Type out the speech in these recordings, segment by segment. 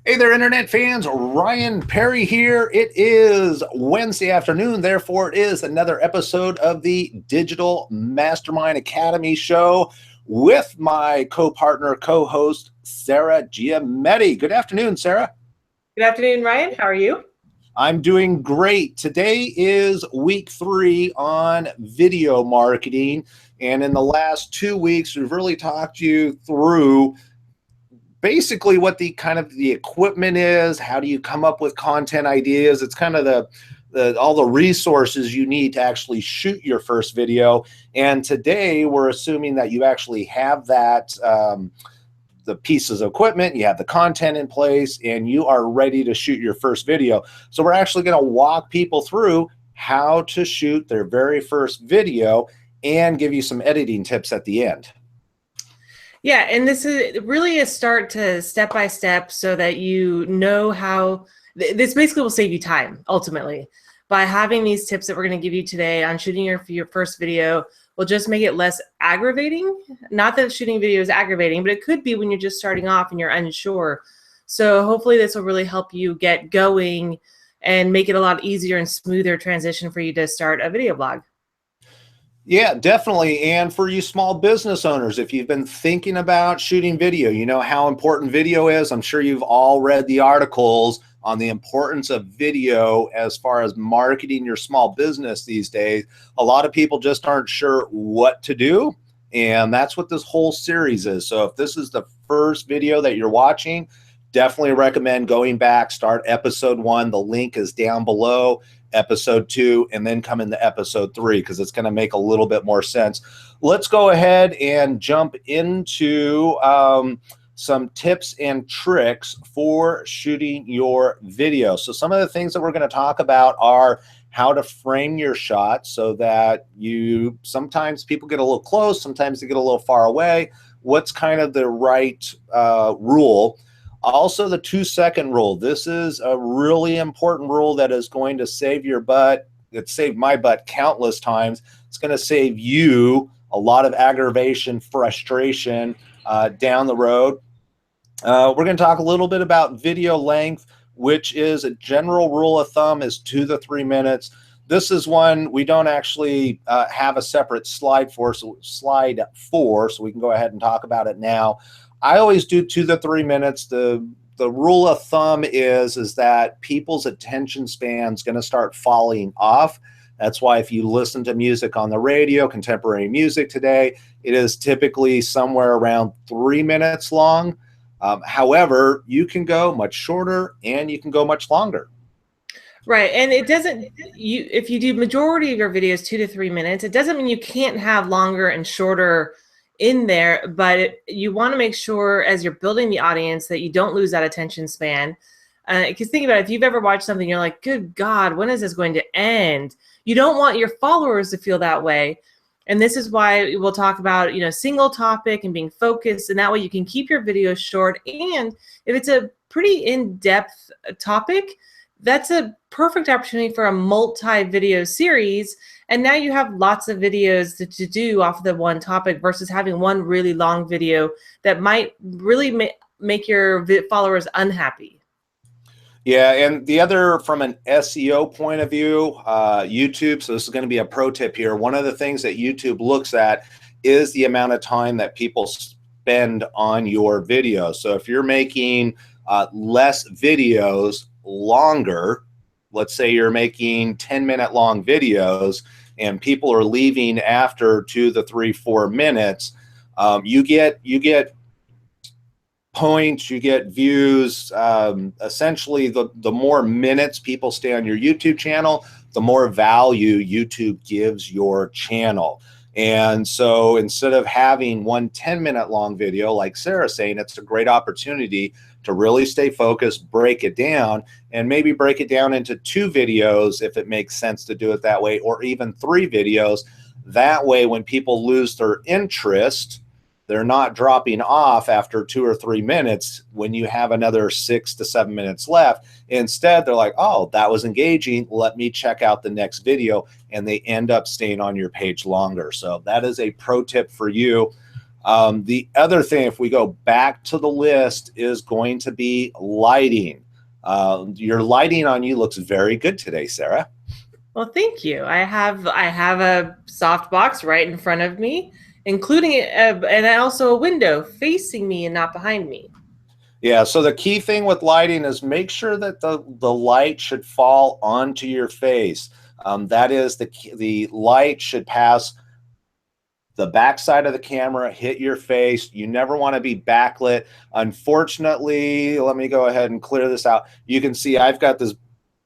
Hey there, Internet fans. Ryan Perry here. It is Wednesday afternoon. Therefore, it is another episode of the Digital Mastermind Academy show with my co-partner, co-host, Sarah Giametti. Good afternoon, Sarah. Good afternoon, Ryan. How are you? I'm doing great. Today is week 3 on video marketing. And in the last 2 weeks, we've really talked you through basically what the kind of the equipment is. How do you come up with content ideas? It's kind of the all the resources you need to actually shoot your first video. And today we're assuming that you actually have that the pieces of equipment, you have the content in place, and you are ready to shoot your first video. So we're actually going to walk people through how to shoot their very first video and give you some editing tips at the end. Yeah, and this is really a start to step by step so that you know how this basically will save you time ultimately. By having these tips that we're going to give you today on shooting your first video will just make it less aggravating. Not that shooting video is aggravating, but it could be when you're just starting off and you're unsure. So hopefully this will really help you get going and make it a lot easier and smoother transition for you to start a video blog. Yeah, definitely. And for you small business owners, if you've been thinking about shooting video, you know how important video is. I'm sure you've all read the articles on the importance of video as far as marketing your small business these days. A lot of people just aren't sure what to do. And that's what this whole series is. So if this is the first video that you're watching, definitely recommend going back, start episode 1. The link is down below. Episode 2, and then come into episode 3 because it's going to make a little bit more sense. Let's go ahead and jump into some tips and tricks for shooting your video. So some of the things that we're going to talk about are how to frame your shot so that sometimes people get a little close, sometimes they get a little far away. What's kind of the right rule? Also, the 2-second rule. This is a really important rule that is going to save your butt. It saved my butt countless times. It's going to save you a lot of aggravation, frustration down the road. We're going to talk a little bit about video length, which is a general rule of thumb is 2 to 3 minutes. This is one we don't actually have a separate slide for, so we can go ahead and talk about it now. I always do 2 to 3 minutes. The rule of thumb is that people's attention span is going to start falling off. That's why if you listen to music on the radio, contemporary music today, it is typically somewhere around 3 minutes long. However, you can go much shorter and you can go much longer. Right, and it doesn't. If you do majority of your videos 2 to 3 minutes, it doesn't mean you can't have longer and shorter in there, but you want to make sure as you're building the audience that you don't lose that attention span. Because think about it, if you've ever watched something, you're like, good God, when is this going to end? You don't want your followers to feel that way. And this is why we'll talk about, single topic and being focused. And that way you can keep your videos short. And if it's a pretty in-depth topic, that's a perfect opportunity for a multi-video series. And now you have lots of videos to do off of the one topic versus having one really long video that might really make your followers unhappy. Yeah, and the other, from an SEO point of view, YouTube, so this is going to be a pro tip here. One of the things that YouTube looks at is the amount of time that people spend on your video. So if you're making less videos longer, let's say you're making 10-minute long videos and people are leaving after 2 to 3, 4 minutes, you get points, you get views. Essentially, the more minutes people stay on your YouTube channel, the more value YouTube gives your channel. And so instead of having one 10-minute long video, like Sarah's saying, it's a great opportunity to really stay focused, break it down, and maybe break it down into 2 videos if it makes sense to do it that way, or even 3 videos. That way, when people lose their interest, they're not dropping off after 2 or 3 minutes when you have another 6 to 7 minutes left. Instead, they're like, oh, that was engaging. Let me check out the next video. And they end up staying on your page longer. So that is a pro tip for you. The other thing, if we go back to the list, is going to be lighting. Your lighting on you looks very good today, Sarah. Well, thank you. I have a soft box right in front of me, including and also a window facing me and not behind me. Yeah, so the key thing with lighting is make sure that the light should fall onto your face. That is, the light should pass the backside of the camera, hit your face. You never want to be backlit. Unfortunately, let me go ahead and clear this out. You can see I've got this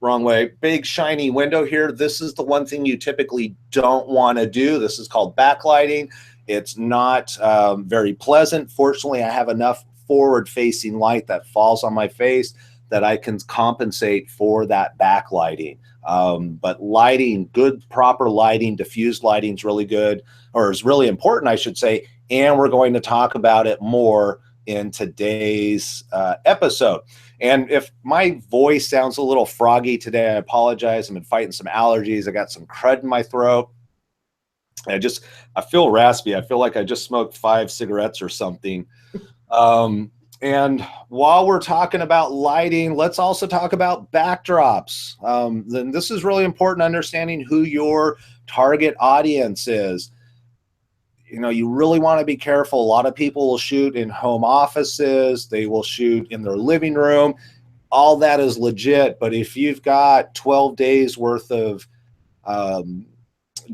wrong way, big shiny window here. This is the one thing you typically don't want to do. This is called backlighting. It's not very pleasant. Fortunately, I have enough forward-facing light that falls on my face that I can compensate for that backlighting. But lighting, good proper lighting, diffused lighting is really good, or is really important, I should say, and we're going to talk about it more in today's episode. And if my voice sounds a little froggy today, I apologize. I've been fighting some allergies. I got some crud in my throat. I feel raspy. I feel like I just smoked 5 cigarettes or something. And while we're talking about lighting, let's also talk about backdrops. Then this is really important, understanding who your target audience is. You know, you really want to be careful. A lot of people will shoot in home offices. They will shoot in their living room. All that is legit. But if you've got 12 days worth of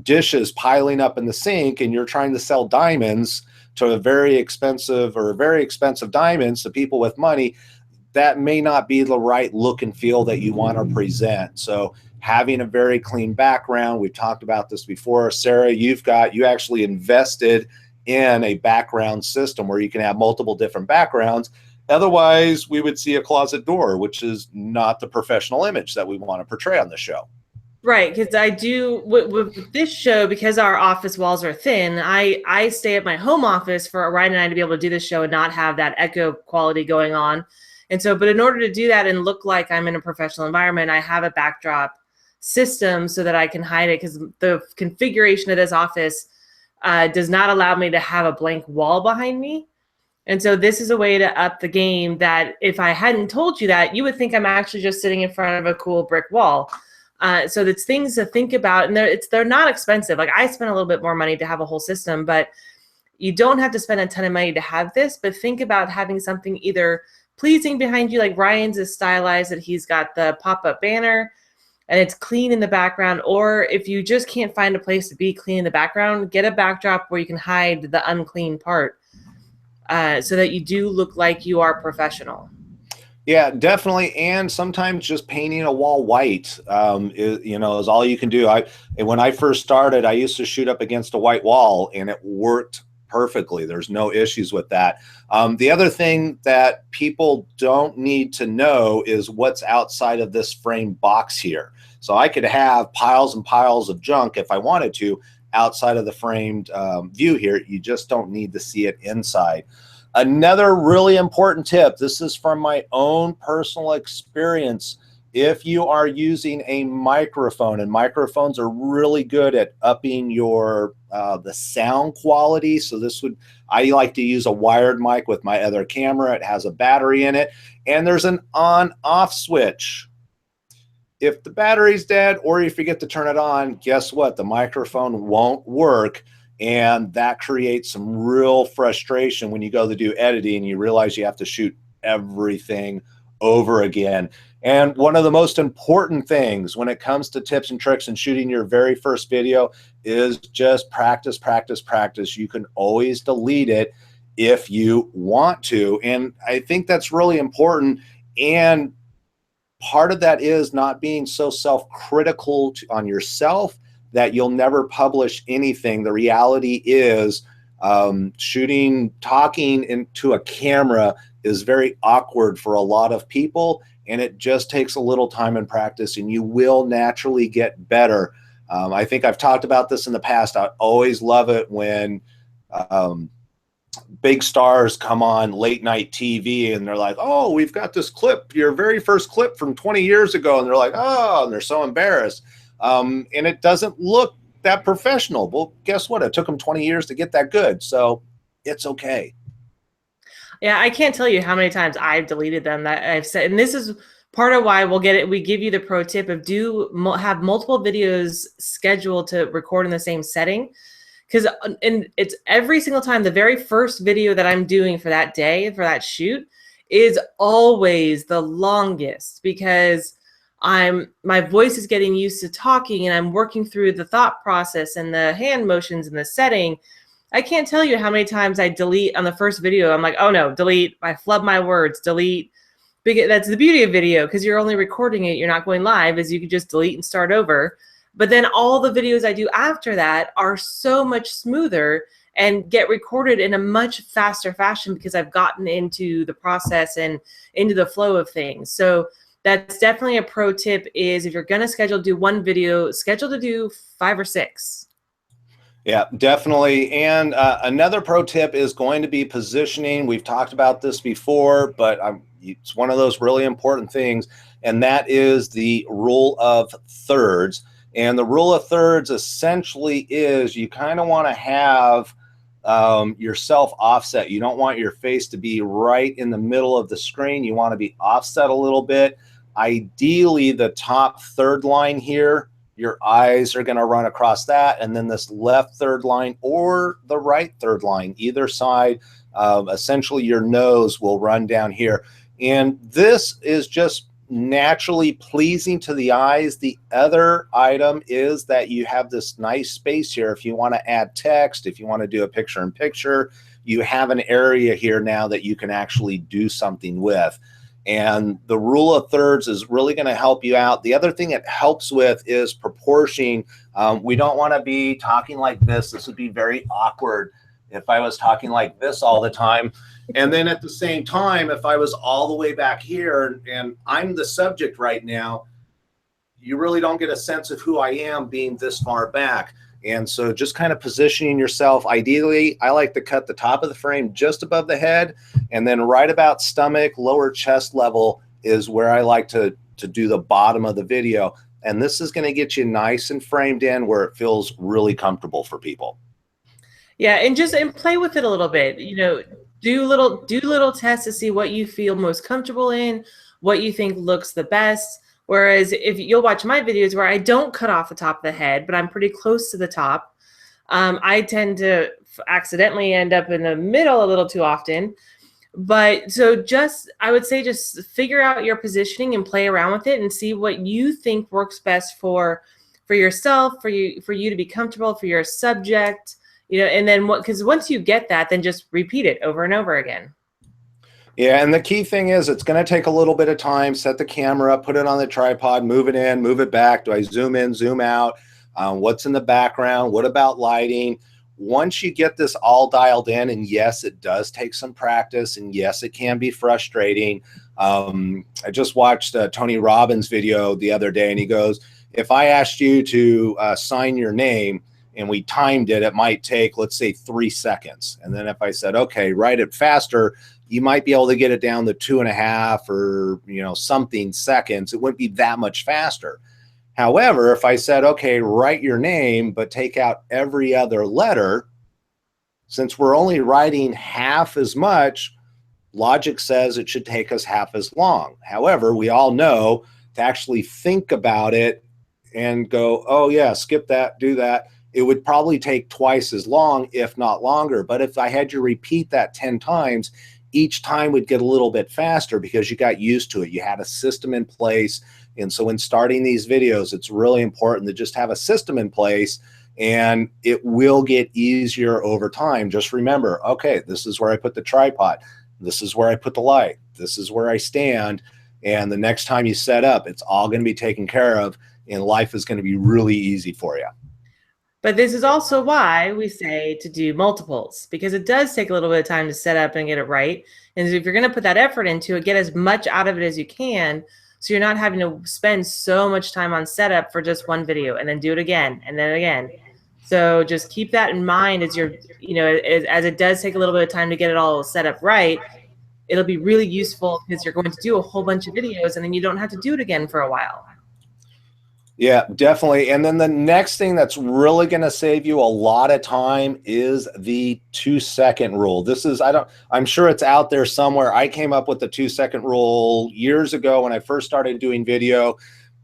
dishes piling up in the sink and you're trying to sell diamonds to a very expensive diamonds to people with money, that may not be the right look and feel that you want to present. So having a very clean background, we've talked about this before. Sarah, you actually invested in a background system where you can have multiple different backgrounds. Otherwise, we would see a closet door, which is not the professional image that we want to portray on the show. Right, because I do with this show, because our office walls are thin, I stay at my home office for Ryan and I to be able to do this show and not have that echo quality going on. And so, but in order to do that and look like I'm in a professional environment, I have a backdrop system so that I can hide it, because the configuration of this office does not allow me to have a blank wall behind me. And so this is a way to up the game that if I hadn't told you that, you would think I'm actually just sitting in front of a cool brick wall. So it's things to think about, and they're not expensive. Like, I spent a little bit more money to have a whole system, but you don't have to spend a ton of money to have this. But think about having something either pleasing behind you, like Ryan's is stylized, that he's got the pop-up banner and it's clean in the background. Or if you just can't find a place to be clean in the background, get a backdrop where you can hide the unclean part, so that you do look like you are professional. Yeah, definitely. And sometimes just painting a wall white, is all you can do. When I first started, I used to shoot up against a white wall, and it worked perfectly. There's no issues with that. The other thing that people don't need to know is what's outside of this frame box here. So I could have piles and piles of junk if I wanted to outside of the framed view here. You just don't need to see it inside. Another really important tip, this is from my own personal experience. If you are using a microphone, and microphones are really good at upping your the sound quality. So I like to use a wired mic with my other camera. It has a battery in it, and there's an on-off switch. If the battery's dead or you forget to turn it on, guess what? The microphone won't work. And that creates some real frustration when you go to do editing and you realize you have to shoot everything over again. And one of the most important things when it comes to tips and tricks and shooting your very first video is just practice, practice, practice. You can always delete it if you want to. And I think that's really important. And part of that is not being so self-critical on yourself that you'll never publish anything. The reality is talking into a camera is very awkward for a lot of people, and it just takes a little time and practice, and you will naturally get better. I think I've talked about this in the past. I always love it when big stars come on late night TV and they're like, oh, we've got this clip, your very first clip from 20 years ago. And they're like, oh, and they're so embarrassed. And it doesn't look that professional. Well, guess what? It took them 20 years to get that good. So It's okay. Yeah, I can't tell you how many times I've deleted them that I've said, and this is part of why we'll get it. We give you the pro tip of have multiple videos scheduled to record in the same setting. Because and it's every single time, the very first video that I'm doing for that day, for that shoot, is always the longest, because my voice is getting used to talking and I'm working through the thought process and the hand motions and the setting. I can't tell you how many times I delete on the first video. I'm like, oh no, delete. I flub my words, delete. Because that's the beauty of video, because you're only recording it. You're not going live, is you can just delete and start over. But then all the videos I do after that are so much smoother and get recorded in a much faster fashion, because I've gotten into the process and into the flow of things. So that's definitely a pro tip, is if you're going to do one video, schedule to do 5 or 6. Yeah, definitely. And another pro tip is going to be positioning. We've talked about this before, but it's one of those really important things, and that is the rule of thirds. And the rule of thirds essentially is you kind of want to have yourself offset. You don't want your face to be right in the middle of the screen. You want to be offset a little bit. Ideally, the top third line here, your eyes are going to run across that, and then this left third line or the right third line, either side, essentially your nose will run down here. And this is just naturally pleasing to the eyes. The other item is that you have this nice space here. If you want to add text, if you want to do a picture-in-picture, you have an area here now that you can actually do something with. And the rule of thirds is really going to help you out. The other thing it helps with is proportion. We don't want to be talking like this. This would be very awkward if I was talking like this all the time. And then at the same time, if I was all the way back here and I'm the subject right now, you really don't get a sense of who I am being this far back. And so just kind of positioning yourself. Ideally, I like to cut the top of the frame just above the head, and then right about stomach, lower chest level is where I like to do the bottom of the video. And this is going to get you nice and framed in where it feels really comfortable for people. Yeah, and play with it a little bit. You know, do little tests to see what you feel most comfortable in, what you think looks the best. Whereas if you'll watch my videos where I don't cut off the top of the head, but I'm pretty close to the top, I tend to accidentally end up in the middle a little too often. But so I would say just figure out your positioning and play around with it and see what you think works best for yourself, for you to be comfortable, for your subject, you know, and then because once you get that, then just repeat it over and over again. Yeah, and the key thing is it's going to take a little bit of time. Set the camera up, put it on the tripod, move it in, move it back. Do I zoom in, zoom out? What's in the background? What about lighting? Once you get this all dialed in, and yes, it does take some practice, and yes, it can be frustrating. I just watched Tony Robbins' video the other day, and he goes, if I asked you to sign your name and we timed it, it might take, let's say, 3 seconds. And then if I said, okay, write it faster, you might be able to get it down to 2.5 or, you know, something seconds. It wouldn't be that much faster. However, if I said, okay, write your name, but take out every other letter, since we're only writing half as much, logic says it should take us half as long. However, we all know to actually think about it and go, oh yeah, skip that, do that, it would probably take twice as long, if not longer. But if I had you repeat that 10 times, each time would get a little bit faster because you got used to it. You had a system in place. And so when starting these videos, it's really important to just have a system in place, and it will get easier over time. Just remember, okay, this is where I put the tripod. This is where I put the light. This is where I stand. And the next time you set up, it's all going to be taken care of, and life is going to be really easy for you. But this is also why we say to do multiples, because it does take a little bit of time to set up and get it right. And if you're going to put that effort into it, get as much out of it as you can, so you're not having to spend so much time on setup for just one video and then do it again and then again. So just keep that in mind as you're, you know, as it does take a little bit of time to get it all set up right. It'll be really useful because you're going to do a whole bunch of videos and then you don't have to do it again for a while. Yeah, definitely. And then the next thing that's really going to save you a lot of time is the 2-second rule. This is, I'm sure it's out there somewhere. I came up with the 2-second rule years ago when I first started doing video,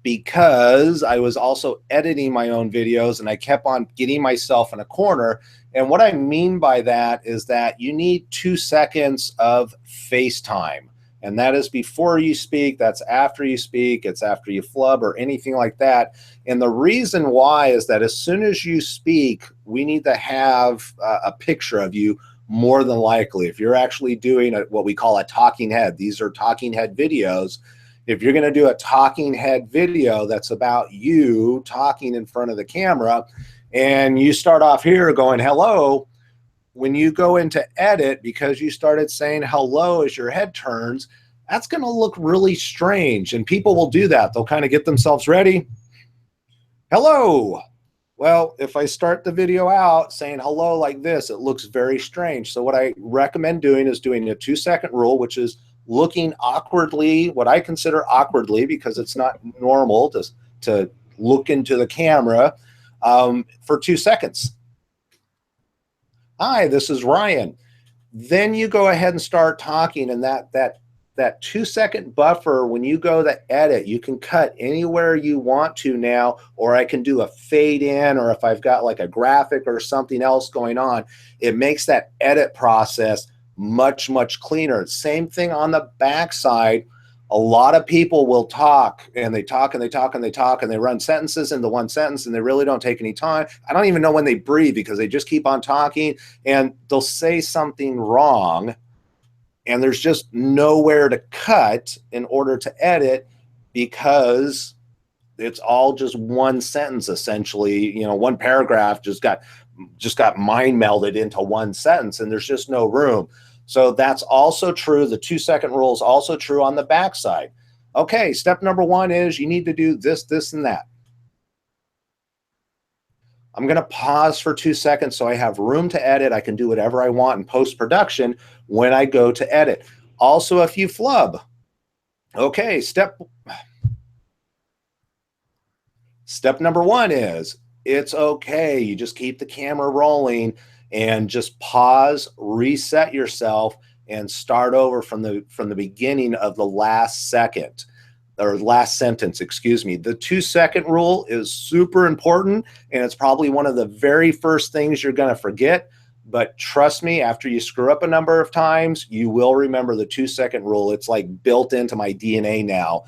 because I was also editing my own videos and I kept on getting myself in a corner. And what I mean by that is that you need 2 seconds of face time. And that is before you speak, that's after you speak, it's after you flub or anything like that. And the reason why is that as soon as you speak, we need to have a picture of you, more than likely. If you're actually doing what we call a talking head, these are talking head videos. If you're going to do a talking head video that's about you talking in front of the camera, and you start off here going, hello, when you go into edit, because you started saying hello as your head turns, that's going to look really strange. And people will do that. They'll kind of get themselves ready. Hello. Well, if I start the video out saying hello like this, it looks very strange. So what I recommend doing is doing a 2-second rule, which is looking awkwardly, what I consider awkwardly, because it's not normal to look into the camera for 2 seconds. Hi, this is Ryan. Then you go ahead and start talking, and that 2-second buffer, when you go to edit, you can cut anywhere you want to now, or I can do a fade in, or if I've got like a graphic or something else going on, it makes that edit process much, much cleaner. Same thing on the backside. A lot of people will talk and they talk and they talk and they talk and they run sentences into one sentence and they really don't take any time. I don't even know when they breathe because they just keep on talking, and they'll say something wrong and there's just nowhere to cut in order to edit because it's all just one sentence essentially. You know, one paragraph just got mind melded into one sentence and there's just no room. So that's also true. The 2-second rule is also true on the backside. Okay, step number 1 is you need to do this, this, and that. I'm going to pause for 2 seconds so I have room to edit. I can do whatever I want in post-production when I go to edit. Also, if you flub, okay, step number 1 is it's okay. You just keep the camera rolling and just pause, reset yourself, and start over from the beginning of the last second, or last sentence, excuse me. The 2-second rule is super important, and it's probably one of the very first things you're going to forget. But trust me, after you screw up a number of times, you will remember the 2-second rule. It's like built into my DNA now.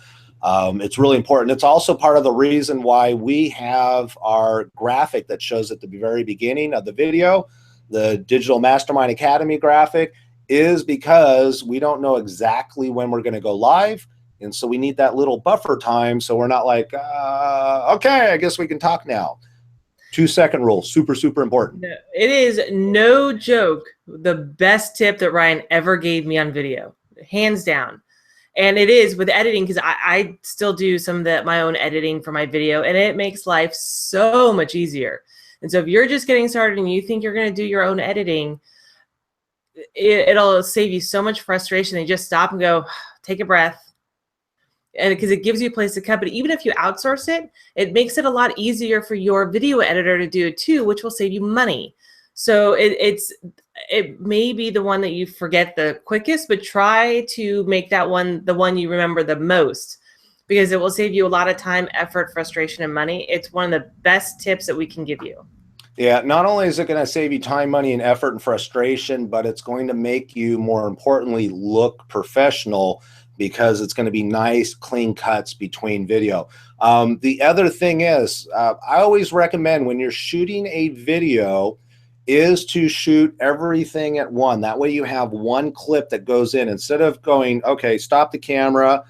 It's really important. It's also part of the reason why we have our graphic that shows at the very beginning of the video. The Digital Mastermind Academy graphic is because we don't know exactly when we're going to go live. And so we need that little buffer time. So we're not like, okay, I guess we can talk now. 2-second rule, super, super important. It is no joke the best tip that Ryan ever gave me on video, hands down. And it is with editing, because I still do some of my own editing for my video, and it makes life so much easier. And so if you're just getting started and you think you're going to do your own editing, it'll save you so much frustration. And just stop and go, take a breath. And because it gives you a place to cut. But even if you outsource it, it makes it a lot easier for your video editor to do it too, which will save you money. So it may be the one that you forget the quickest, but try to make that one the one you remember the most, because it will save you a lot of time, effort, frustration, and money. It's one of the best tips that we can give you. Yeah, not only is it going to save you time, money, and effort and frustration, but it's going to make you, more importantly, look professional, because it's going to be nice, clean cuts between video. The other thing is, I always recommend when you're shooting a video is to shoot everything at one. That way you have one clip that goes in, instead of going, okay, stop the camera,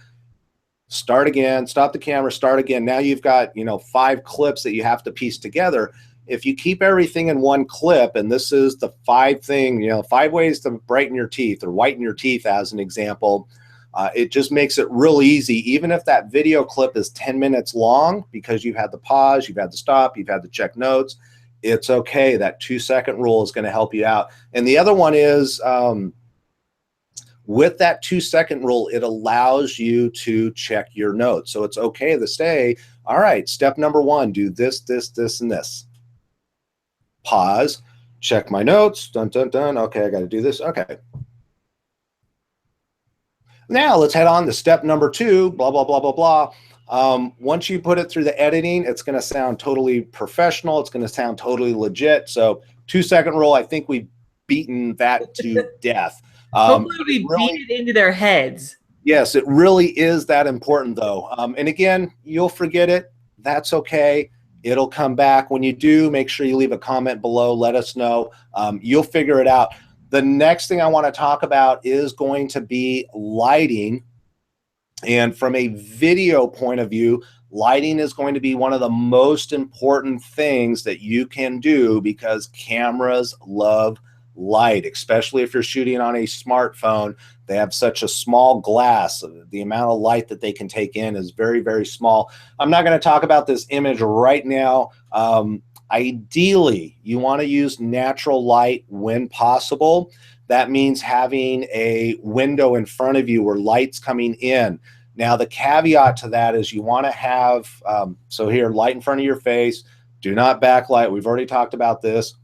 start again, stop the camera, start again. Now you've got, 5 clips that you have to piece together. If you keep everything in one clip, and this is the 5 ways to brighten your teeth or whiten your teeth as an example, it just makes it real easy. Even if that video clip is 10 minutes long, because you've had to pause, you've had to stop, you've had to check notes, it's okay. That 2-second rule is going to help you out. And the other one is, With that 2-second rule, it allows you to check your notes. So it's okay to say, all right, step number 1, do this, this, this, and this. Pause, check my notes, dun, dun, dun. Okay, I got to do this. Okay. Now let's head on to step number 2, blah, blah, blah, blah, blah. Once you put it through the editing, it's going to sound totally professional. It's going to sound totally legit. So 2-second rule, I think we've beaten that to death. Hopefully we beat it into their heads. Yes, it really is that important though. And again, you'll forget it. That's okay. It'll come back. When you do, make sure you leave a comment below. Let us know. You'll figure it out. The next thing I want to talk about is going to be lighting. And from a video point of view, lighting is going to be one of the most important things that you can do, because cameras love light, especially if you're shooting on a smartphone. They have such a small glass. The amount of light that they can take in is very, very small. I'm not going to talk about this image right now. Ideally, you want to use natural light when possible. That means having a window in front of you where light's coming in. Now, the caveat to that is you want to have, so here, light in front of your face. Do not backlight. We've already talked about this.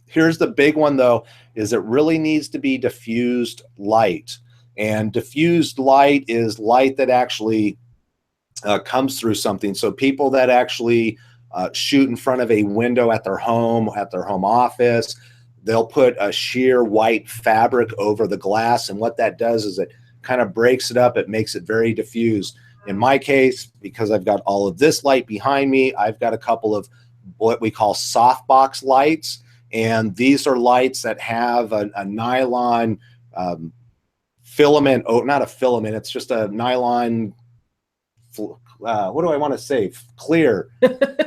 Here's the big one, though, is it really needs to be diffused light. And diffused light is light that actually comes through something. So people that actually shoot in front of a window at their home office, they'll put a sheer white fabric over the glass. And what that does is it kind of breaks it up. It makes it very diffused. In my case, because I've got all of this light behind me, I've got a couple of what we call softbox lights. And these are lights that have a nylon filament. Oh, not a filament. It's just a nylon, what do I want to say? Clear,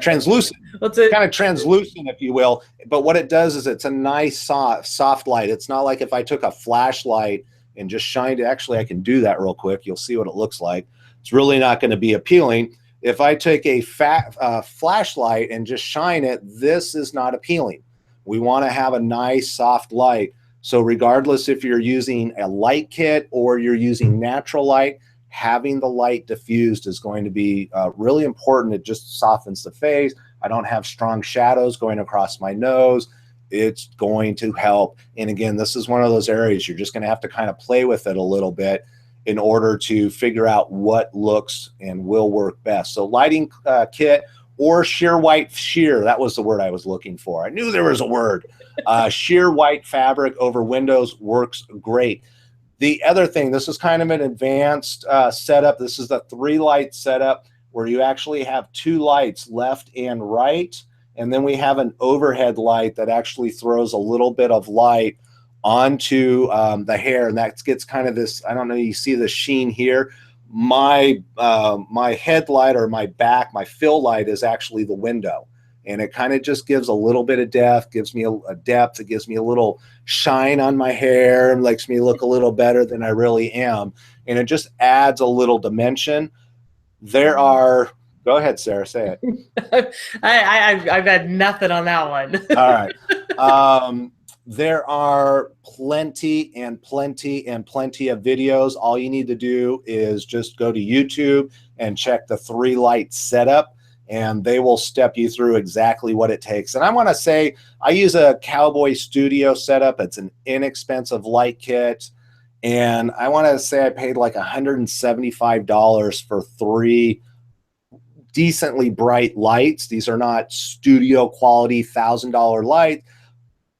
translucent. Kind of translucent, if you will. But what it does is it's a nice soft light. It's not like if I took a flashlight and just shined it. Actually, I can do that real quick. You'll see what it looks like. It's really not going to be appealing. If I take a flashlight and just shine it, this is not appealing. We want to have a nice soft light. So regardless if you're using a light kit or you're using natural light, having the light diffused is going to be really important. It just softens the face. I don't have strong shadows going across my nose. It's going to help. And again, this is one of those areas you're just going to have to kind of play with it a little bit in order to figure out what looks and will work best. So lighting kit or sheer white sheer, that was the word I was looking for. I knew there was a word. Sheer white fabric over windows works great. The other thing, this is kind of an advanced setup. This is the 3-light setup where you actually have 2 lights, left and right. And then we have an overhead light that actually throws a little bit of light onto the hair. And that gets kind of this, I don't know, you see the sheen here. My headlight or my back, my fill light is actually the window. And it kind of just gives a little bit of depth, gives me a depth. It gives me a little shine on my hair and makes me look a little better than I really am. And it just adds a little dimension. There are, go ahead, Sarah, say it. I've got nothing on that one. All right. There are plenty of videos. All you need to do is just go to YouTube and check the 3-light setup, and they will step you through exactly what it takes. And I want to say I use a Cowboy Studio setup. It's an inexpensive light kit. And I want to say I paid like $175 for 3 decently bright lights. These are not studio quality $1,000 lights,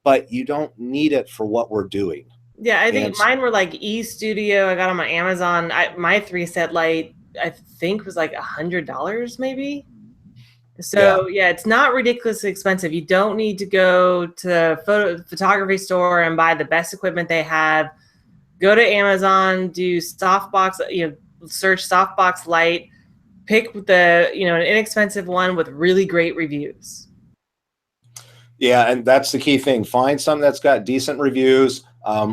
but you don't need it for what we're doing. Yeah, I think mine were like eStudio. I got on my Amazon. My 3-set light, I think, was like $100 maybe. So yeah, it's not ridiculously expensive. You don't need to go to photography store and buy the best equipment they have. Go to Amazon, do softbox, search softbox light, pick the, an inexpensive one with really great reviews. Yeah, and that's the key thing. Find something that's got decent reviews.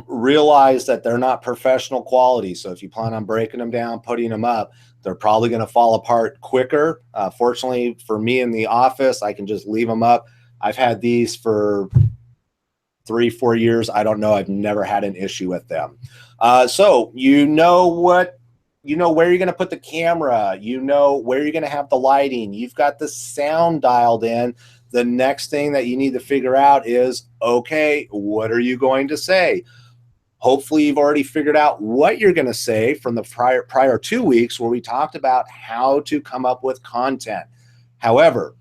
Realize that they're not professional quality. So if you plan on breaking them down, putting them up, they're probably going to fall apart quicker. Fortunately for me in the office, I can just leave them up. I've had these for 3-4 years. I don't know. I've never had an issue with them. So you know where you're going to put the camera, you know where you're going to have the lighting, you've got the sound dialed in. The next thing that you need to figure out is, okay, what are you going to say? Hopefully you've already figured out what you're going to say from the prior 2 weeks where we talked about how to come up with content. However,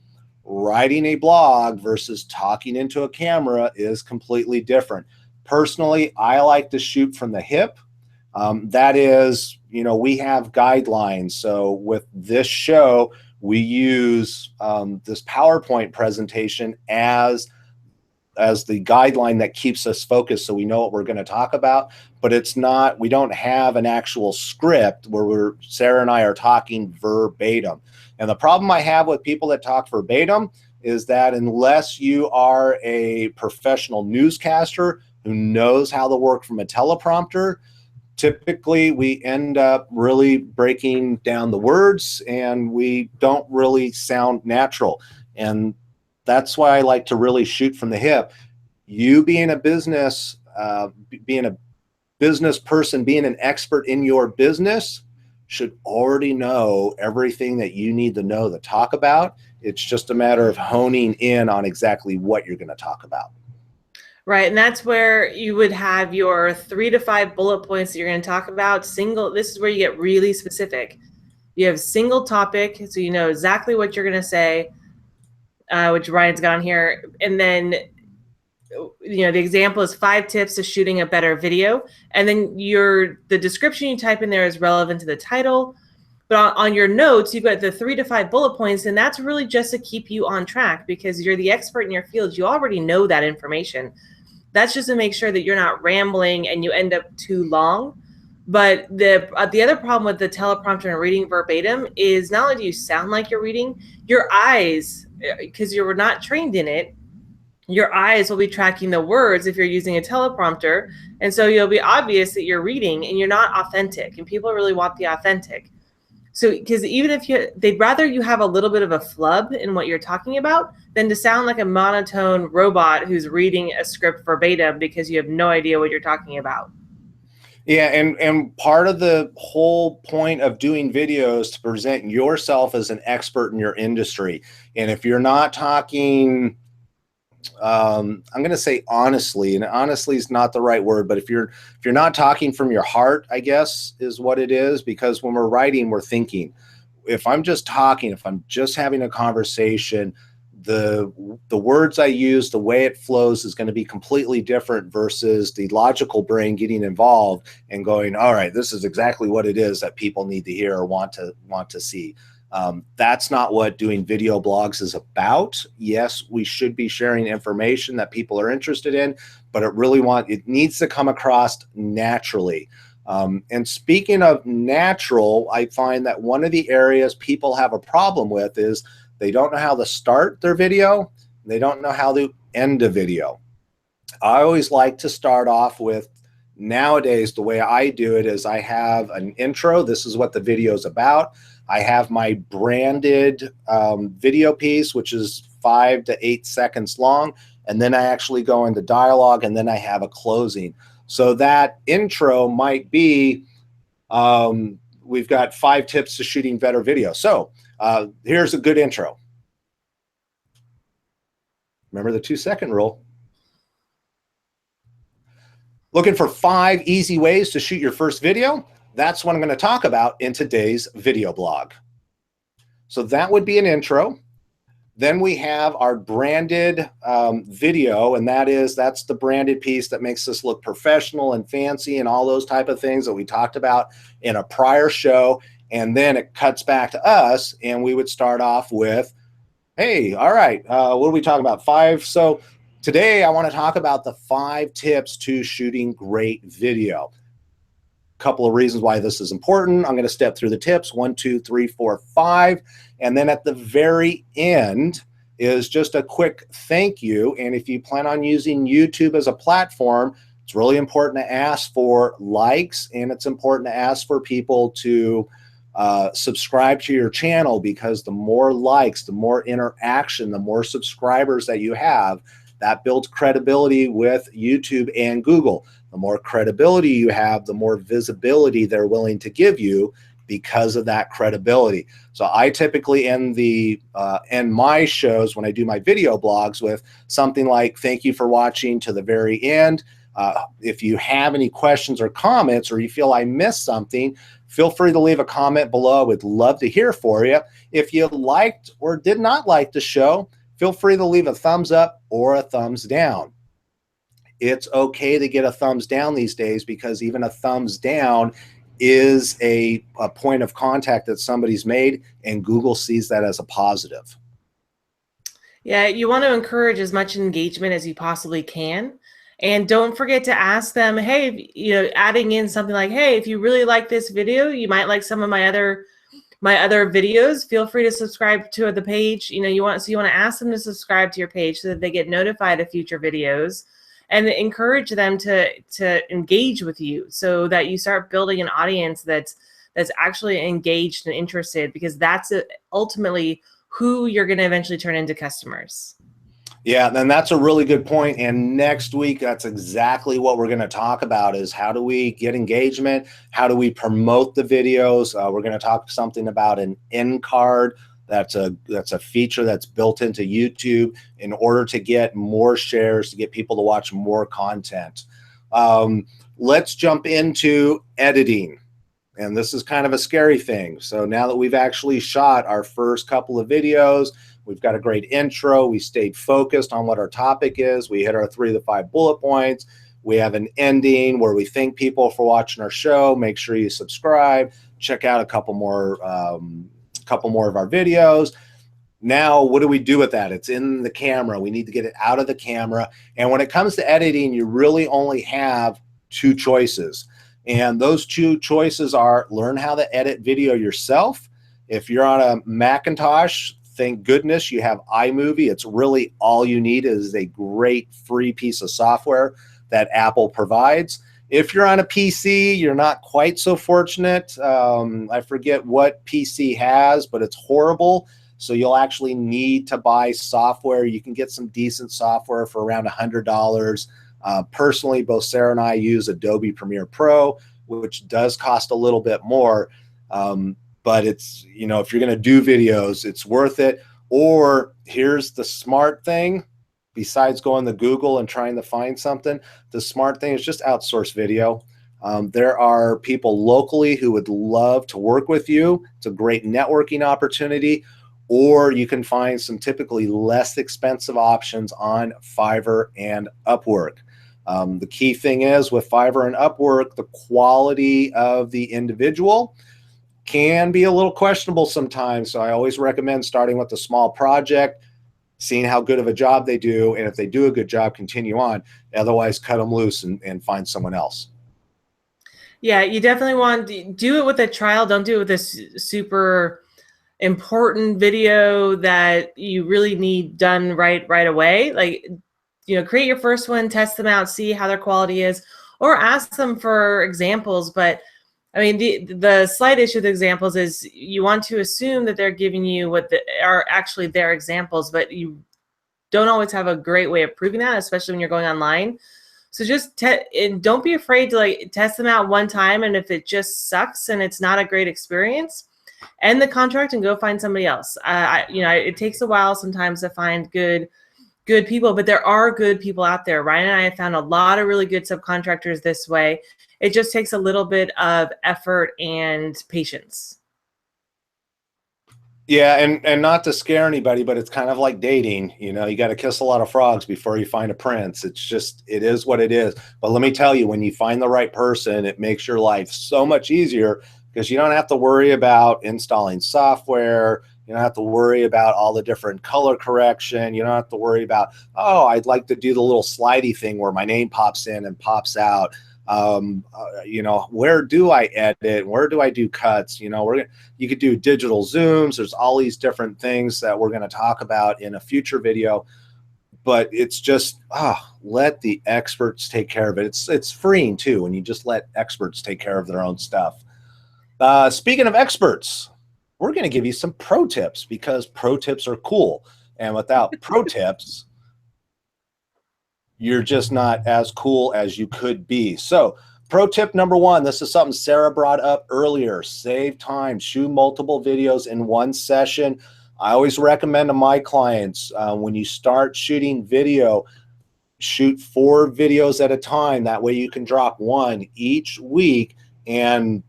writing a blog versus talking into a camera is completely different. Personally, I like to shoot from the hip. That is, you know, we have guidelines. So with this show, we use this PowerPoint presentation as the guideline that keeps us focused, so we know what we're going to talk about. But it's not, we don't have an actual script where Sarah and I are talking verbatim. And the problem I have with people that talk verbatim is that unless you are a professional newscaster who knows how to work from a teleprompter, typically we end up really breaking down the words and we don't really sound natural. And that's why I like to really shoot from the hip. You being a business person, being an expert in your business, should already know everything that you need to know to talk about. It's just a matter of honing in on exactly what you're going to talk about. Right. And that's where you would have your 3 to 5 bullet points that you're going to talk about. This is where you get really specific. You have single topic, so you know exactly what you're going to say, which Ryan's got on here. And then, you know, the example is 5 tips to shooting a better video. And then the description you type in there is relevant to the title. But on your notes, you've got the 3 to 5 bullet points, and that's really just to keep you on track because you're the expert in your field. You already know that information. That's just to make sure that you're not rambling and you end up too long. But the other problem with the teleprompter and reading verbatim is not only do you sound like you're reading, your eyes, because you're not trained in it, your eyes will be tracking the words if you're using a teleprompter. And so you'll be obvious that you're reading and you're not authentic. And people really want the authentic. So, because even if they'd rather you have a little bit of a flub in what you're talking about than to sound like a monotone robot who's reading a script verbatim because you have no idea what you're talking about. Yeah, and part of the whole point of doing videos to present yourself as an expert in your industry. And if you're not talking, I'm going to say honestly, and honestly is not the right word, but if you're not talking from your heart, I guess is what it is, because when we're writing, we're thinking. If I'm just talking, if I'm just having a conversation, the words I use, the way it flows is going to be completely different versus the logical brain getting involved and going, all right, this is exactly what it is that people need to hear or want to see. That's not what doing video blogs is about. Yes, we should be sharing information that people are interested in, but it needs to come across naturally. And speaking of natural, I find that one of the areas people have a problem with is they don't know how to start their video. They don't know how to end a video. I always like to start off with, nowadays, the way I do it is I have an intro. This is what the video is about. I have my branded video piece, which is 5 to 8 seconds long. And then I actually go into dialogue, and then I have a closing. So that intro might be, we've got 5 tips to shooting better video. So here's a good intro. Remember the 2-second rule. Looking for 5 easy ways to shoot your first video? That's what I'm going to talk about in today's video blog. So that would be an intro. Then we have our branded video, and that's the branded piece that makes us look professional and fancy and all those type of things that we talked about in a prior show. And then it cuts back to us, and we would start off with, hey, all right, what are we talking about? 5. So today I want to talk about the 5 tips to shooting great video. Couple of reasons why this is important. I'm going to step through the tips, 1, 2, 3, 4, 5. And then at the very end is just a quick thank you. And if you plan on using YouTube as a platform, it's really important to ask for likes, and it's important to ask for people to subscribe to your channel, because the more likes, the more interaction, the more subscribers that you have, that builds credibility with YouTube and Google. The more credibility you have, the more visibility they're willing to give you because of that credibility. So I typically end my shows when I do my video blogs with something like, thank you for watching to the very end. If you have any questions or comments, or you feel I missed something, feel free to leave a comment below. I would love to hear for you. If you liked or did not like the show, feel free to leave a thumbs up or a thumbs down. It's okay to get a thumbs down these days, because even a thumbs down is a point of contact that somebody's made, and Google sees that as a positive. Yeah, you want to encourage as much engagement as you possibly can. And don't forget to ask them, hey, adding in something like, hey, if you really like this video, you might like some of my other videos, feel free to subscribe to the page. You want to ask them to subscribe to your page so that they get notified of future videos, and encourage them to engage with you, so that you start building an audience that's actually engaged and interested, because that's ultimately who you're going to eventually turn into customers. Yeah, and that's a really good point. And next week, that's exactly what we're going to talk about, is how do we get engagement? How do we promote the videos? We're going to talk something about an end card. That's a feature that's built into YouTube in order to get more shares, to get people to watch more content. Let's jump into editing. And this is kind of a scary thing. So now that we've actually shot our first couple of videos, we've got a great intro, we stayed focused on what our topic is, we hit our 3 to 5 bullet points, we have an ending where we thank people for watching our show. Make sure you subscribe, check out a couple more of our videos. Now, what do we do with that? It's in the camera. We need to get it out of the camera. And when it comes to editing, you really only have 2 choices. And those 2 choices are: learn how to edit video yourself. If you're on a Macintosh, thank goodness you have iMovie. It's really all you need. Is a great free piece of software that Apple provides. If you're on a PC, you're not quite so fortunate. I forget what PC has, but it's horrible. So you'll actually need to buy software. You can get some decent software for around $100. Personally, both Sarah and I use Adobe Premiere Pro, which does cost a little bit more. But it's, if you're going to do videos, it's worth it. Or here's the smart thing. Besides going to Google and trying to find something, the smart thing is just outsource video. There are people locally who would love to work with you. It's a great networking opportunity. Or you can find some typically less expensive options on Fiverr and Upwork. The key thing is, with Fiverr and Upwork, the quality of the individual can be a little questionable sometimes. So I always recommend starting with a small project, seeing how good of a job they do, and if they do a good job, continue on. Otherwise, cut them loose and find someone else. Yeah, you definitely want to do it with a trial. Don't do it with a super important video that you really need done right away. Like, create your first one, test them out, see how their quality is, or ask them for examples. But I mean, the slight issue with examples is you want to assume that they're giving you what are actually their examples, but you don't always have a great way of proving that, especially when you're going online. So just and don't be afraid to test them out one time, and if it just sucks and it's not a great experience, end the contract and go find somebody else. It takes a while sometimes to find good people, but there are good people out there. Ryan and I have found a lot of really good subcontractors this way. It just takes a little bit of effort and patience. Yeah, and not to scare anybody, but it's kind of like dating. You got to kiss a lot of frogs before you find a prince. It is what it is. But let me tell you, when you find the right person, it makes your life so much easier, because you don't have to worry about installing software. You don't have to worry about all the different color correction. You don't have to worry about, oh, I'd like to do the little slidey thing where my name pops in and pops out. Where do I edit? Where do I do cuts? You could do digital zooms. There's all these different things that we're going to talk about in a future video. But it's just, let the experts take care of it. It's freeing too when you just let experts take care of their own stuff. Speaking of experts, we're going to give you some pro tips, because pro tips are cool. And without pro tips, you're just not as cool as you could be. So pro tip number one, this is something Sarah brought up earlier: save time, shoot multiple videos in one session. I always recommend to my clients, when you start shooting video, shoot 4 videos at a time. That way you can drop one each week, and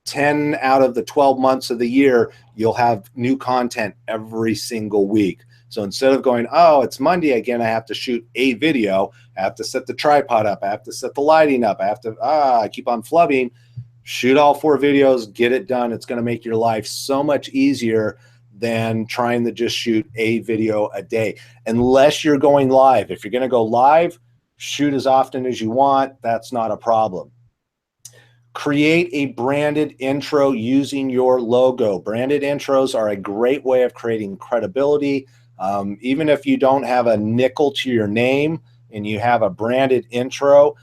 10 out of the 12 months of the year, you'll have new content every single week. So instead of going, oh, it's Monday again, I have to shoot a video, I have to set the tripod up, I have to set the lighting up, I have to, I keep on flubbing. Shoot all 4 videos, get it done. It's going to make your life so much easier than trying to just shoot a video a day, unless you're going live. If you're going to go live, shoot as often as you want. That's not a problem. Create a branded intro using your logo. Branded intros are a great way of creating credibility. Even if you don't have a nickel to your name and you have a branded intro,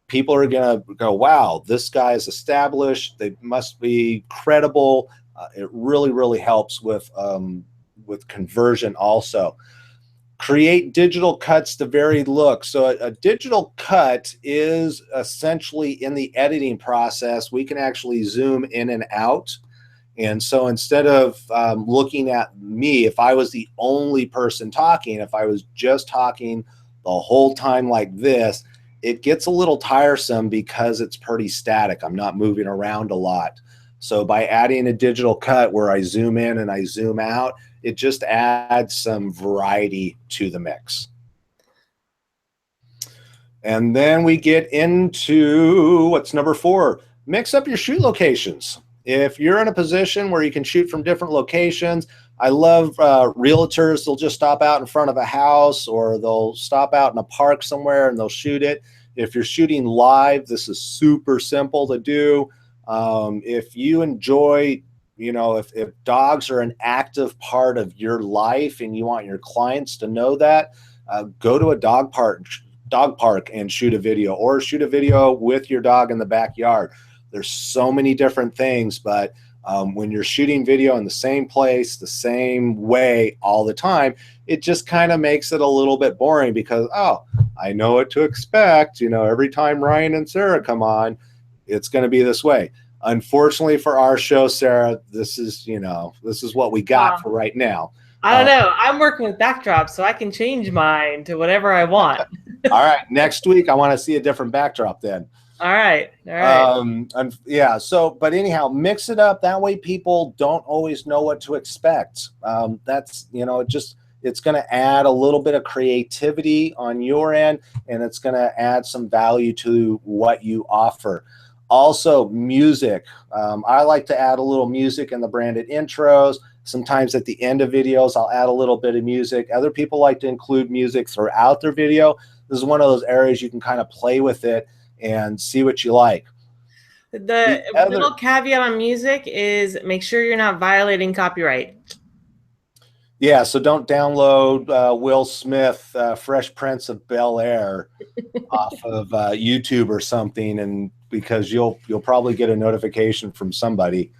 people are going to go, wow, this guy is established. They must be credible. It really, really helps with conversion also. Create digital cuts to vary looks. So a digital cut is essentially, in the editing process, we can actually zoom in and out. And so instead of looking at me, if I was the only person talking, if I was just talking the whole time like this, it gets a little tiresome because it's pretty static. I'm not moving around a lot. So by adding a digital cut where I zoom in and I zoom out, it just adds some variety to the mix. And then we get into what's number 4, mix up your shoot locations. If you're in a position where you can shoot from different locations, I love realtors. They'll just stop out in front of a house, or they'll stop out in a park somewhere and they'll shoot it. If you're shooting live, this is super simple to do. If you enjoy, if dogs are an active part of your life and you want your clients to know that, go to a dog park and shoot a video, or shoot a video with your dog in the backyard. There's so many different things, but when you're shooting video in the same place, the same way all the time, it just kind of makes it a little bit boring because, oh, I know what to expect. Every time Ryan and Sarah come on, it's going to be this way. Unfortunately for our show, Sarah, this is what we got for right now. I don't know. I'm working with backdrops, so I can change mine to whatever I want. All right. Next week, I want to see a different backdrop then. All right. Yeah. So, but anyhow, mix it up. That way people don't always know what to expect. That's, it's going to add a little bit of creativity on your end, and it's going to add some value to what you offer. Also, music. I like to add a little music in the branded intros. Sometimes at the end of videos, I'll add a little bit of music. Other people like to include music throughout their video. This is one of those areas you can kind of play with it and see what you like. The little caveat on music is make sure you're not violating copyright. Yeah, so don't download Will Smith, Fresh Prince of Bel-Air off of YouTube or something, and because you'll probably get a notification from somebody.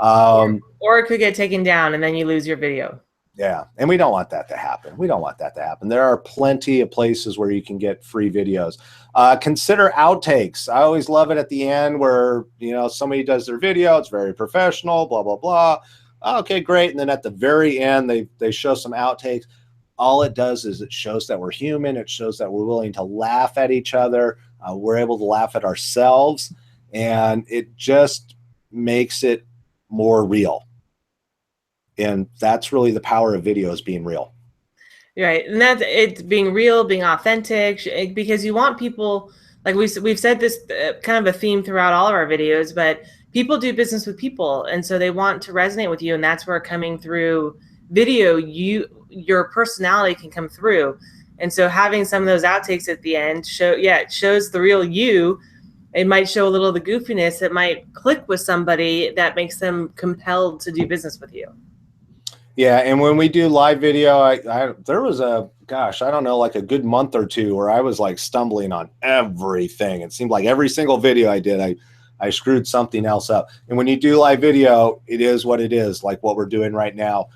Or it could get taken down and then you lose your video. Yeah, and we don't want that to happen. We don't want that to happen. There are plenty of places where you can get free videos. Consider outtakes. I always love it at the end where, somebody does their video. It's very professional, blah, blah, blah. Okay, great. And then at the very end, they show some outtakes. All it does is it shows that we're human. It shows that we're willing to laugh at each other. We're able to laugh at ourselves. And it just makes it more real. And that's really the power of videos being real. Right. And that's it, being real, being authentic, because you want people, like we've said this kind of a theme throughout all of our videos, but people do business with people. And so they want to resonate with you. And that's where coming through video, your personality can come through. And so having some of those outtakes at the end it shows the real you. It might show a little of the goofiness that might click with somebody that makes them compelled to do business with you. Yeah, and when we do live video, there was I don't know, like a good month or two where I was like stumbling on everything. It seemed like every single video I did, I screwed something else up. And when you do live video, it is what it is, like what we're doing right now.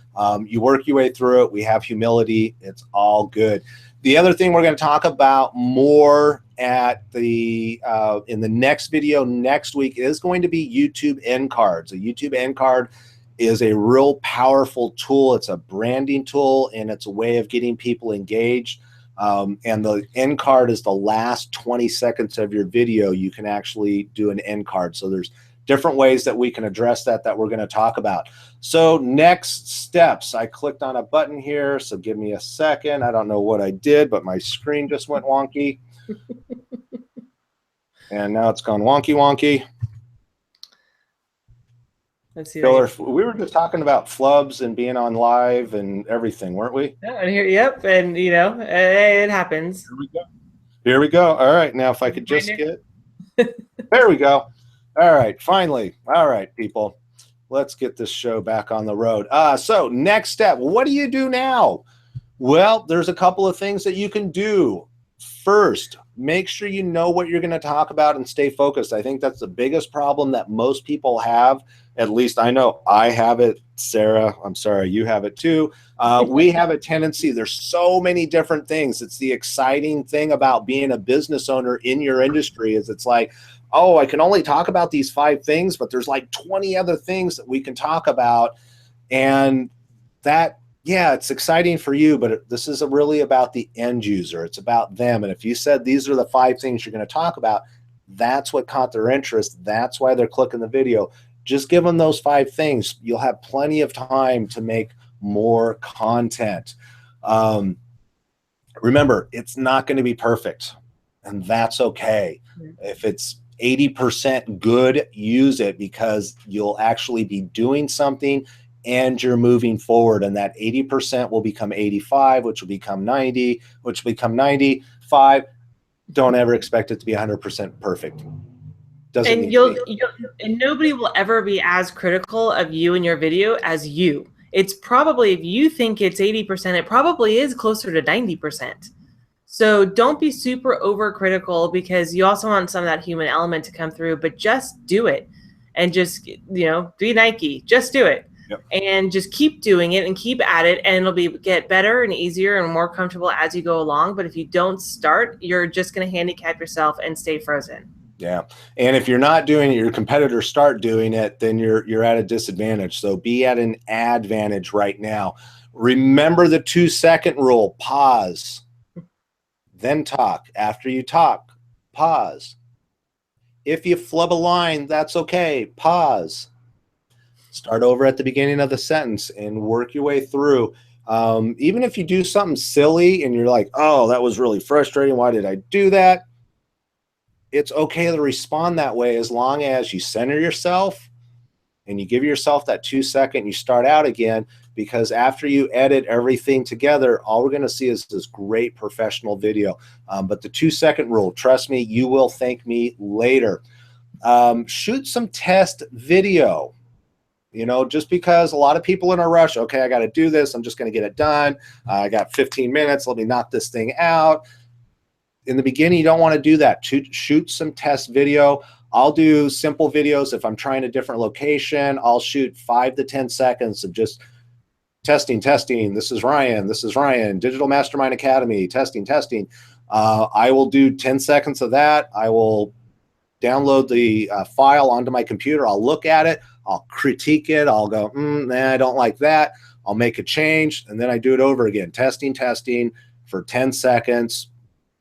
You work your way through it. We have humility. It's all good. The other thing we're going to talk about more at the in the next video next week is going to be YouTube end cards. A YouTube end card is a real powerful tool. It's a branding tool, and it's a way of getting people engaged. And the end card is the last 20 seconds of your video. You can actually do an end card. So there's different ways that we can address that we're going to talk about. So next steps, I clicked on a button here. So give me a second. I don't know what I did, but my screen just went wonky. And now it's gone wonky, wonky. Let's see. Killer, we were just talking about flubs and being on live and everything, weren't we? Yeah, and here, yep. And you know, it happens. Here we go. Here we go. All right. Now if I could just get, there we go. All right, finally. All right, people, let's get this show back on the road. So next step, what do you do now? Well, there's a couple of things that you can do. First, make sure you know what you're going to talk about and stay focused. I think that's the biggest problem that most people have. At least I know I have it. Sarah, I'm sorry, you have it too. We have a tendency, there's so many different things. It's the exciting thing about being a business owner in your industry is it's like, oh, I can only talk about these 5 things, but there's like 20 other things that we can talk about. And that, yeah, it's exciting for you, but this is really about the end user. It's about them. And if you said these are the 5 things you're going to talk about, that's what caught their interest. That's why they're clicking the video. Just give them those 5 things. You'll have plenty of time to make more content. Remember, it's not going to be perfect, and that's okay. If it's 80% good, use it, because you'll actually be doing something and you're moving forward, and that 80% will become 85, which will become 90, which will become 95. Don't ever expect it to be 100% perfect. Doesn't and nobody will ever be as critical of you and your video as you. It's probably, if you think it's 80%, it probably is closer to 90%. So don't be super overcritical, because you also want some of that human element to come through, but just do it. And just, you know, be Nike, just do it. Yep. And just keep doing it and keep at it, and it'll get better and easier and more comfortable as you go along. But if you don't start, you're just going to handicap yourself and stay frozen. Yeah. And if you're not doing it, your competitors start doing it, then you're at a disadvantage. So be at an advantage right now. Remember the 2-second rule. Pause, then talk. After you talk, pause. If you flub a line, that's okay. Pause. Start over at the beginning of the sentence and work your way through. Even if you do something silly and you're like, oh, that was really frustrating, why did I do that? It's okay to respond that way, as long as you center yourself and you give yourself that 2-second, you start out again, because after you edit everything together, all we're going to see is this great professional video. But the 2-second rule, trust me, you will thank me later. Shoot some test video. You know, just because a lot of people in a rush, okay, I got to do this, I'm just going to get it done. I got 15 minutes, let me knock this thing out. In the beginning, you don't want to do that. Shoot some test video. I'll do simple videos. If I'm trying a different location, I'll shoot 5 to 10 seconds of just testing. This is Ryan, Digital Mastermind Academy, testing. I will do 10 seconds of that. I will download the file onto my computer. I'll look at it. I'll critique it. I'll go, nah, I don't like that. I'll make a change, and then I do it over again. Testing for 10 seconds.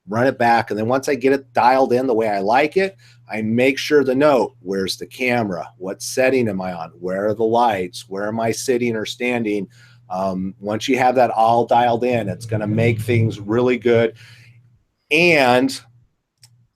Run it back, and then once I get it dialed in the way I like it, I make sure to note, where's the camera? What setting am I on? Where are the lights? Where am I sitting or standing? Once you have that all dialed in, it's going to make things really good. And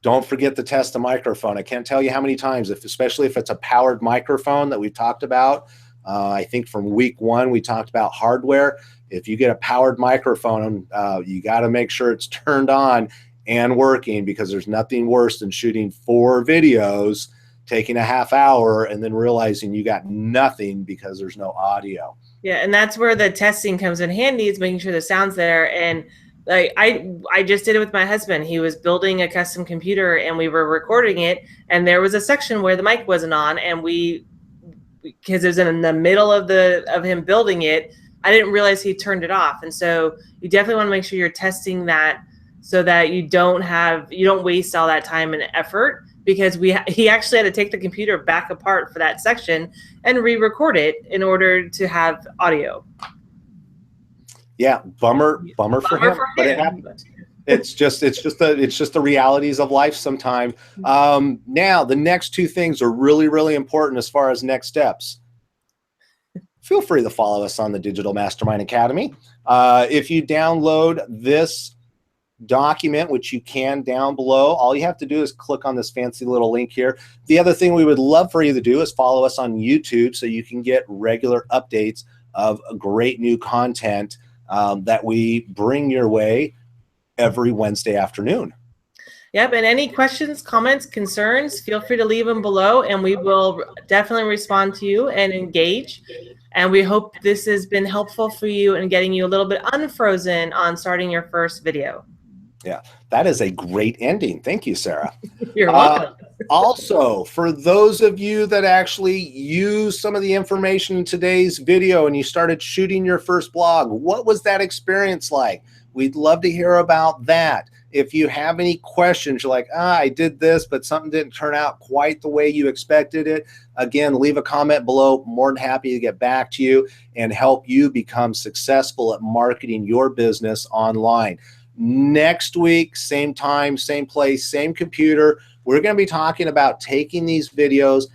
don't forget to test the microphone. I can't tell you how many times, especially if it's a powered microphone that we've talked about. I think from week 1, we talked about hardware. If you get a powered microphone, you got to make sure it's turned on and working, because there's nothing worse than shooting 4 videos, taking a half hour, and then realizing you got nothing because there's no audio. Yeah, and that's where the testing comes in handy, is making sure the sound's there. And like I just did it with my husband. He was building a custom computer, and we were recording it, and there was a section where the mic wasn't on, and because it was in the middle of him building it, I didn't realize he turned it off. And so you definitely want to make sure you're testing that so that you don't waste all that time and effort, because he actually had to take the computer back apart for that section and re-record it in order to have audio. Yeah, bummer for him, but it happened. It's just the realities of life sometimes. Now, the next two things are really, really important as far as next steps. Feel free to follow us on the Digital Mastermind Academy. If you download this document, which you can down below, all you have to do is click on this fancy little link here. The other thing we would love for you to do is follow us on YouTube so you can get regular updates of great new content that we bring your way every Wednesday afternoon. Yep, and any questions, comments, concerns, feel free to leave them below, and we will definitely respond to you and engage. And we hope this has been helpful for you in getting you a little bit unfrozen on starting your first video. Yeah, that is a great ending. Thank you, Sarah. You're welcome. Also, for those of you that actually use some of the information in today's video and you started shooting your first blog, what was that experience like? We'd love to hear about that. If you have any questions, you're like, I did this, but something didn't turn out quite the way you expected it. Again, leave a comment below. More than happy to get back to you and help you become successful at marketing your business online. Next week, same time, same place, same computer, we're going to be talking about taking these videos,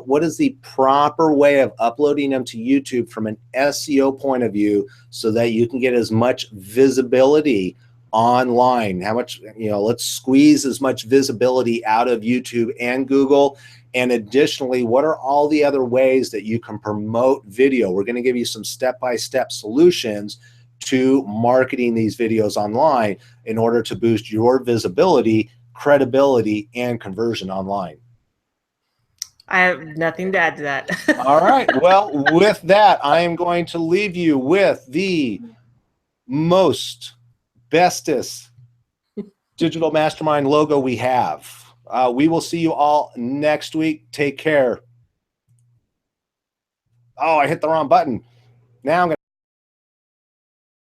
what is the proper way of uploading them to YouTube from an SEO point of view so that you can get as much visibility online. How much, let's squeeze as much visibility out of YouTube and Google. And additionally, what are all the other ways that you can promote video? We're going to give you some step-by-step solutions to marketing these videos online in order to boost your visibility, credibility, and conversion online. I have nothing to add to that. All right. Well, with that, I am going to leave you with the bestest Digital Mastermind logo we have. We will see you all next week. Take care. Oh, I hit the wrong button. Now I'm going to